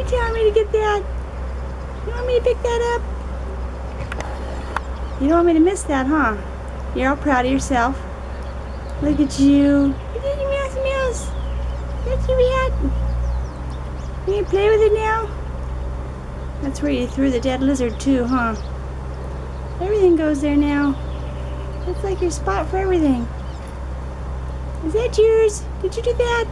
you telling me to get that? You want me to pick that up? You don't want me to miss that, huh? You're all proud of yourself. Look at you. Look at you, mouse, mouse. That's your rat. You gonna play with it now? That's where you threw the dead lizard too, huh? Everything goes there now. It's like your spot for everything. Is that yours? Did you do that?